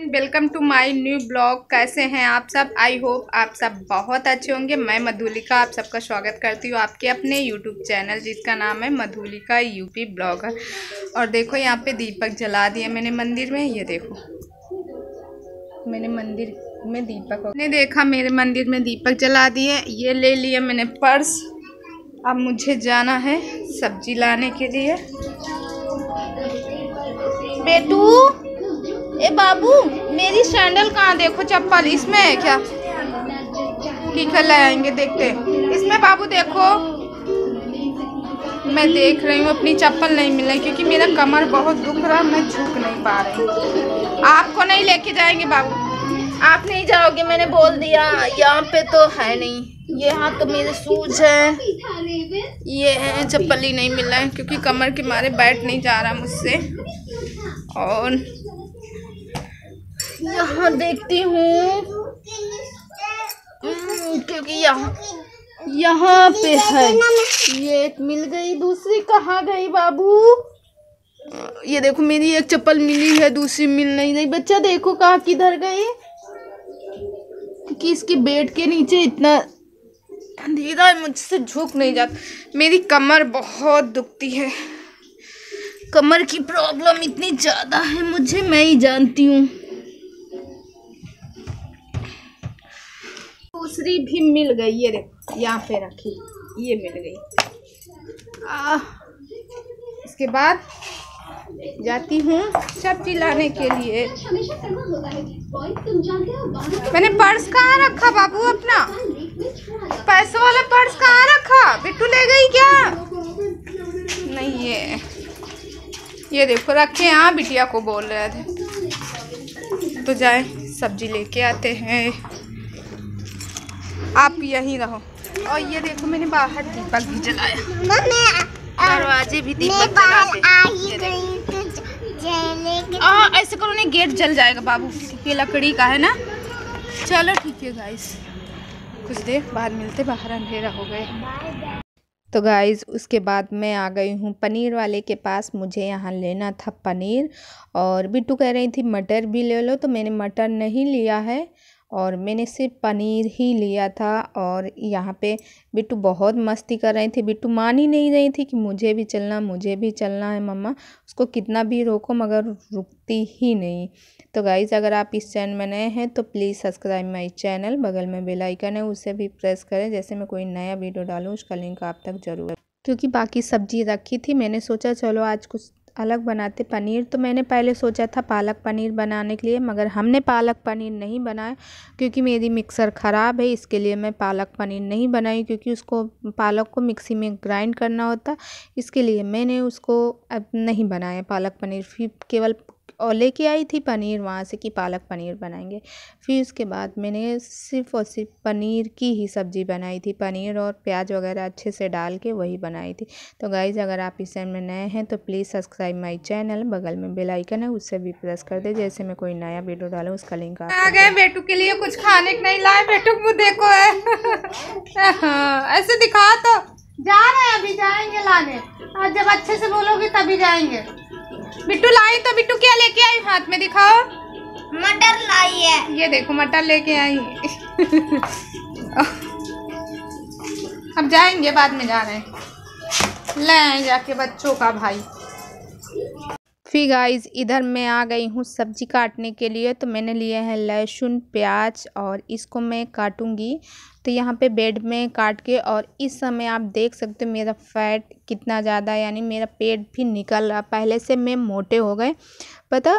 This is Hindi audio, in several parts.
Welcome to my new blog. कैसे हैं आप सब? आई होप आप सब बहुत अच्छे होंगे। मैं मधुलिका आप सबका स्वागत करती हूँ आपके अपने यूट्यूब चैनल जिसका नाम है मधुलिका यूपी ब्लॉगर। और देखो यहाँ पे दीपक जला दिया मैंने मंदिर में। ये देखो मैंने मंदिर में दीपक ने देखा मेरे मंदिर में दीपक जला दिए। ये ले लिया मैंने पर्स। अब मुझे जाना है सब्जी लाने के लिए। बेटू ए बाबू मेरी सैंडल कहाँ? देखो चप्पल इसमें है क्या? ठीक है ले आएंगे, देखते इसमें। बाबू देखो मैं देख रही हूँ अपनी चप्पल नहीं मिल रही क्योंकि मेरा कमर बहुत दुख रहा, मैं झुक नहीं पा रही। आपको नहीं लेके जाएंगे बाबू, आप नहीं जाओगे मैंने बोल दिया। यहाँ पे तो है नहीं। ये यहाँ तो मेरे शूज है, ये है। चप्पल ही नहीं मिल रहा है क्योंकि कमर के मारे बैठ नहीं जा रहा मुझसे। और यहाँ देखती हूँ क्योंकि यहाँ पे है। ये एक मिल गई, दूसरी कहाँ गई बाबू? ये देखो मेरी एक चप्पल मिली है, दूसरी मिल नहीं रही। बच्चा देखो कहाँ किधर गई कि इसके बेड के नीचे इतना अंधेरा है, मुझसे झुक नहीं जाता। मेरी कमर बहुत दुखती है, कमर की प्रॉब्लम इतनी ज़्यादा है मुझे, मैं ही जानती हूँ। दूसरी भी मिल गई, ये देखो यहाँ पे रखी, ये मिल गई। इसके बाद जाती हूँ सब्जी लाने के लिए। मैंने पर्स कहाँ रखा बाबू? अपना पैसों वाला पर्स कहाँ रखा? बिट्टू ले गई क्या? नहीं, ये देखो रखे यहाँ, बिटिया को बोल रहे थे। तो जाए सब्जी लेके आते हैं, आप यहीं रहो। और ये देखो मैंने बाहर दीपक भी जलाया, दरवाजे भी दीपक जलाते। ऐसे करो नहीं, गेट जल जाएगा बाबू, ये लकड़ी का है ना। चलो ठीक है गाइस, कुछ देर बाद मिलते, बाहर अंधेरा हो गया। तो गाइज़ उसके बाद मैं आ गई हूँ पनीर वाले के पास। मुझे यहाँ लेना था पनीर और बिट्टू कह रही थी मटर भी ले लो, तो मैंने मटर नहीं लिया है और मैंने सिर्फ पनीर ही लिया था। और यहाँ पे बिट्टू बहुत मस्ती कर रही थी। बिट्टू मान ही नहीं रही थी कि मुझे भी चलना है मम्मा। उसको कितना भी रोको मगर रुकती ही नहीं। तो गाइज़ अगर आप इस चैनल में नए हैं तो प्लीज़ सब्सक्राइब माई चैनल, बगल में बेल आइकन है उसे भी प्रेस करें, जैसे मैं कोई नया वीडियो डालूँ उसका लिंक आप तक जरूर है। क्योंकि बाकी सब्जी रखी थी, मैंने सोचा चलो आज कुछ अलग बनाते। पनीर तो मैंने पहले सोचा था पालक पनीर बनाने के लिए, मगर हमने पालक पनीर नहीं बनाया क्योंकि मेरी मिक्सर ख़राब है। इसके लिए मैं पालक पनीर नहीं बनाई क्योंकि उसको पालक को मिक्सी में ग्राइंड करना होता, इसके लिए मैंने उसको अब नहीं बनाया पालक पनीर। फिर केवल और लेके आई थी पनीर वहाँ से कि पालक पनीर बनाएंगे। फिर उसके बाद मैंने सिर्फ़ और सिर्फ पनीर की ही सब्ज़ी बनाई थी, पनीर और प्याज वगैरह अच्छे से डाल के वही बनाई थी। तो गाइज़ अगर आप इस चैनल में नए हैं तो प्लीज़ सब्सक्राइब माई चैनल, बगल में बेल आइकन है उससे भी प्रेस कर दे, जैसे मैं कोई नया वीडियो डालूँ उसका लिंक आ गए। बेटू के लिए कुछ खाने को नहीं लाए, बेटू को देखो है ऐसे दिखा। तो जा रहे हैं, अभी जाएंगे लाने, और जब अच्छे से बोलोगे तभी जाएंगे। बिट्टू लाई तो बिट्टू क्या लेके आई हाथ में दिखाओ? मटर लाई है, ये देखो मटर लेके आई। अब जाएंगे, बाद में जा रहे हैं, ले आए जाके बच्चों का भाई। फिर गाइज इधर मैं आ गई हूँ सब्जी काटने के लिए। तो मैंने लिए हैं लहसुन प्याज और इसको मैं काटूंगी। तो यहाँ पे बेड में काट के, और इस समय आप देख सकते हो मेरा फैट कितना ज़्यादा, यानी मेरा पेट भी निकल रहा। पहले से मैं मोटे हो गए, पता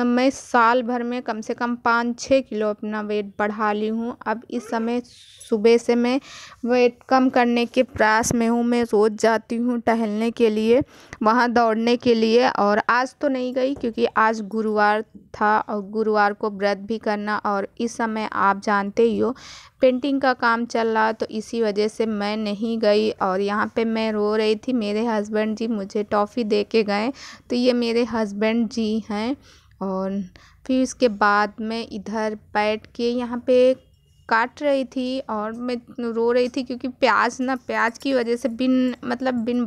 मैं साल भर में कम से कम 5-6 किलो अपना वेट बढ़ा ली हूँ। अब इस समय सुबह से मैं वेट कम करने के प्रयास में हूँ। मैं रोज़ जाती हूँ टहलने के लिए, वहाँ दौड़ने के लिए। और आज तो नहीं गई क्योंकि आज गुरुवार था और गुरुवार को व्रत भी करना, और इस समय आप जानते ही हो पेंटिंग का काम चल रहा, तो इसी वजह से मैं नहीं गई। और यहाँ पे मैं रो रही थी, मेरे हस्बैंड जी मुझे टॉफ़ी दे के गए। तो ये मेरे हस्बैंड जी हैं। और फिर उसके बाद मैं इधर बैठ के यहाँ पे काट रही थी और मैं रो रही थी क्योंकि प्याज की वजह से बिन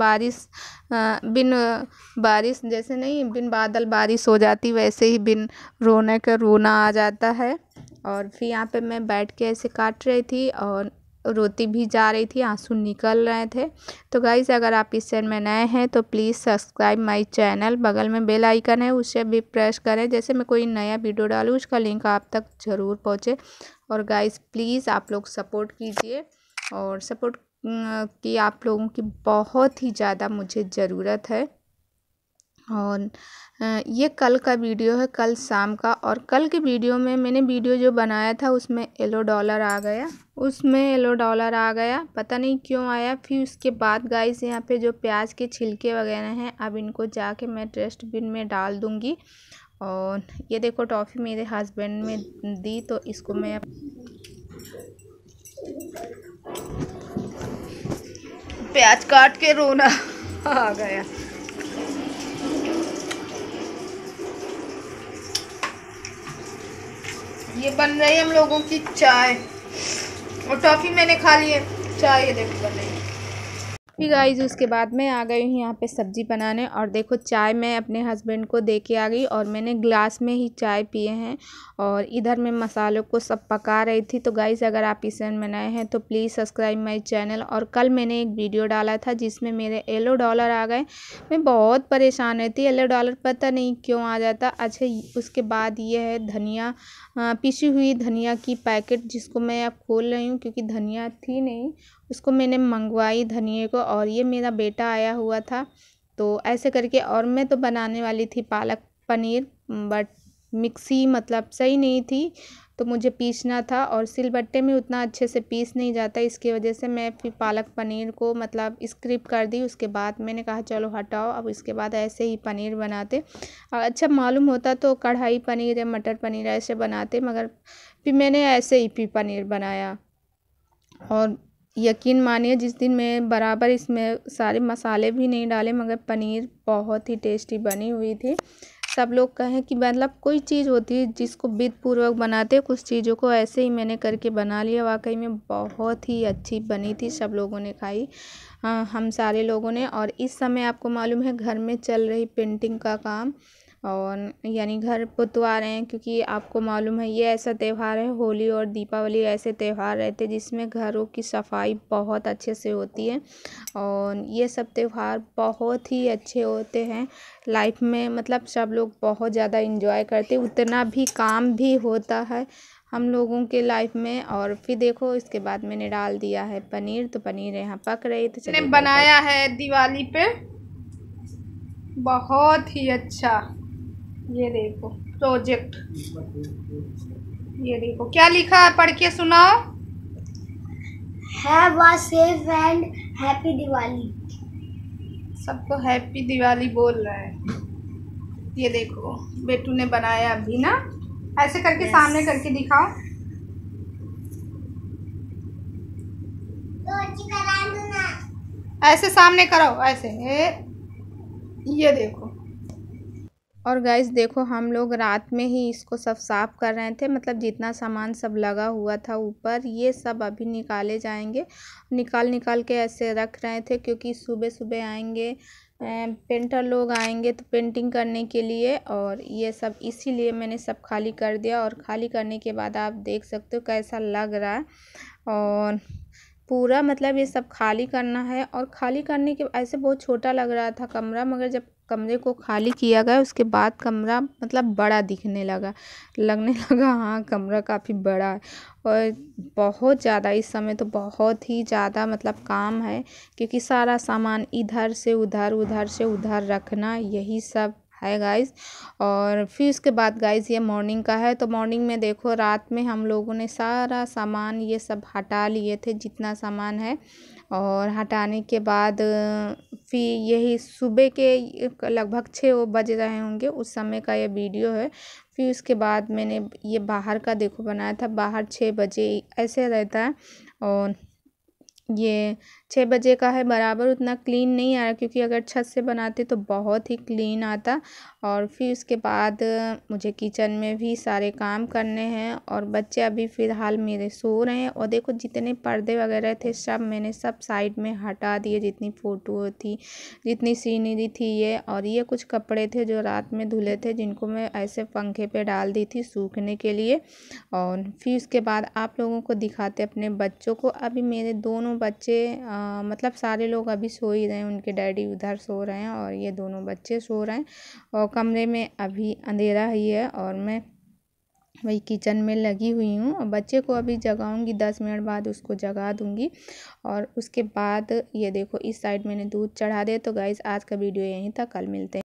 बारिश जैसे नहीं, बिन बादल बारिश हो जाती वैसे ही बिन रोने का रोना आ जाता है। और फिर यहाँ पे मैं बैठ के ऐसे काट रही थी और रोती भी जा रही थी, आंसू निकल रहे थे। तो गाइज़ अगर आप इस चैनल में नए हैं तो प्लीज़ सब्सक्राइब माय चैनल, बगल में बेल आइकन है उसे भी प्रेस करें, जैसे मैं कोई नया वीडियो डालूँ उसका लिंक आप तक ज़रूर पहुँचे। और गाइज़ प्लीज़ आप लोग सपोर्ट कीजिए, और सपोर्ट की आप लोगों की बहुत ही ज़्यादा मुझे ज़रूरत है। और ये कल का वीडियो है, कल शाम का। और कल के वीडियो में मैंने वीडियो जो बनाया था उसमें येलो डॉलर आ गया, पता नहीं क्यों आया। फिर उसके बाद गाइस यहाँ पे जो प्याज के छिलके वगैरह हैं, अब इनको जाके मैं डस्टबिन में डाल दूँगी। और ये देखो टॉफ़ी मेरे हस्बैंड में दी, तो इसको मैं प्याज काट के रोना आ गया। ये बन रही है हम लोगों की चाय, और टॉफ़ी मैंने खा ली है, चाय ये देखो बन रही है। फिर गाइस उसके बाद मैं आ गई हूँ यहाँ पे सब्ज़ी बनाने, और देखो चाय मैं अपने हस्बैंड को दे के आ गई, और मैंने ग्लास में ही चाय पिए हैं। और इधर मैं मसालों को सब पका रही थी। तो गाइस अगर आप इस चैनल में नए हैं तो प्लीज़ सब्सक्राइब माय चैनल। और कल मैंने एक वीडियो डाला था जिसमें मेरे येलो डॉलर आ गए, मैं बहुत परेशान रहती, येलो डॉलर पता नहीं क्यों आ जाता। अच्छा उसके बाद ये है धनिया, पिसी हुई धनिया की पैकेट, जिसको मैं अब खोल रही हूँ क्योंकि धनिया थी नहीं, उसको मैंने मंगवाई धनिए को। और ये मेरा बेटा आया हुआ था, तो ऐसे करके। और मैं तो बनाने वाली थी पालक पनीर, बट मिक्सी मतलब सही नहीं थी, तो मुझे पीसना था, और सिलबट्टे में उतना अच्छे से पीस नहीं जाता, इसकी वजह से मैं फिर पालक पनीर को मतलब स्किप कर दी। उसके बाद मैंने कहा चलो हटाओ, अब इसके बाद ऐसे ही पनीर बनाते। अच्छा मालूम होता तो कढ़ाई पनीर या मटर पनीर ऐसे बनाते, मगर फिर मैंने ऐसे ही फिर पनीर बनाया। और यकीन मानिए जिस दिन मैं बराबर इसमें सारे मसाले भी नहीं डाले, मगर पनीर बहुत ही टेस्टी बनी हुई थी। सब लोग कहें कि मतलब कोई चीज़ होती है जिसको विधिपूर्वक बनाते, कुछ चीज़ों को ऐसे ही मैंने करके बना लिया। वाकई में बहुत ही अच्छी बनी थी, सब लोगों ने खाई, हम सारे लोगों ने। और इस समय आपको मालूम है घर में चल रही पेंटिंग का काम, और यानी घर पुतवा रहे हैं, क्योंकि आपको मालूम है ये ऐसा त्यौहार है, होली और दीपावली ऐसे त्यौहार रहते हैं जिसमें घरों की सफाई बहुत अच्छे से होती है। और ये सब त्यौहार बहुत ही अच्छे होते हैं लाइफ में, मतलब सब लोग बहुत ज़्यादा इंजॉय करते हैं, उतना भी काम भी होता है हम लोगों के लाइफ में। और फिर देखो इसके बाद मैंने डाल दिया है पनीर, तो पनीर यहाँ पक रही, तो मैंने बनाया है दिवाली पे बहुत ही अच्छा। ये देखो प्रोजेक्ट, ये देखो क्या लिखा है, पढ़ के सुनाओ। Have a safe and happy Diwali. सबको हैप्पी दिवाली बोल रहा है। ये देखो बेटू ने बनाया अभी ना, ऐसे करके yes. सामने करके दिखाओ, ऐसे सामने करो, ऐसे ये देखो। और गाइस देखो हम लोग रात में ही इसको सब साफ़ कर रहे थे, मतलब जितना सामान सब लगा हुआ था ऊपर, ये सब अभी निकाले जाएंगे। निकाल के ऐसे रख रहे थे, क्योंकि सुबह सुबह आएंगे पेंटर लोग आएंगे तो पेंटिंग करने के लिए, और ये सब इसीलिए मैंने सब खाली कर दिया। और खाली करने के बाद आप देख सकते हो कैसा लग रहा है। और पूरा मतलब ये सब खाली करना है, और खाली करने के ऐसे बहुत छोटा लग रहा था कमरा, मगर जब कमरे को खाली किया गया उसके बाद कमरा मतलब बड़ा दिखने लगने लगा, हाँ कमरा काफ़ी बड़ा है। और बहुत ज़्यादा इस समय तो बहुत ही ज़्यादा मतलब काम है, क्योंकि सारा सामान इधर से उधर रखना, यही सब है गाइस। और फिर उसके बाद गाइस ये मॉर्निंग का है, तो मॉर्निंग में देखो रात में हम लोगों ने सारा सामान ये सब हटा लिए थे जितना सामान है। और हटाने के बाद फिर यही सुबह के लगभग 6 बज रहे होंगे उस समय का ये वीडियो है। फिर उसके बाद मैंने ये बाहर का देखो बनाया था, बाहर 6 बजे ऐसे रहता है। और ये 6 बजे का है। बराबर उतना क्लीन नहीं आ रहा, क्योंकि अगर छत से बनाते तो बहुत ही क्लीन आता। और फिर उसके बाद मुझे किचन में भी सारे काम करने हैं, और बच्चे अभी फ़िलहाल मेरे सो रहे हैं। और देखो जितने पर्दे वगैरह थे सब मैंने सब साइड में हटा दिए, जितनी फ़ोटो थी, जितनी सीनरी थी ये। और ये कुछ कपड़े थे जो रात में धुले थे, जिनको मैं ऐसे पंखे पे डाल दी थी सूखने के लिए। और फिर उसके बाद आप लोगों को दिखाते अपने बच्चों को। अभी मेरे दोनों बच्चे मतलब सारे लोग अभी सो ही रहे हैं, उनके डैडी उधर सो रहे हैं और ये दोनों बच्चे सो रहे हैं। और कमरे में अभी अंधेरा ही है और मैं वही किचन में लगी हुई हूँ। और बच्चे को अभी जगाऊंगी, 10 मिनट बाद उसको जगा दूंगी। और उसके बाद ये देखो इस साइड मैंने दूध चढ़ा दिया। तो गाइस आज का वीडियो यहीं था, कल मिलते हैं।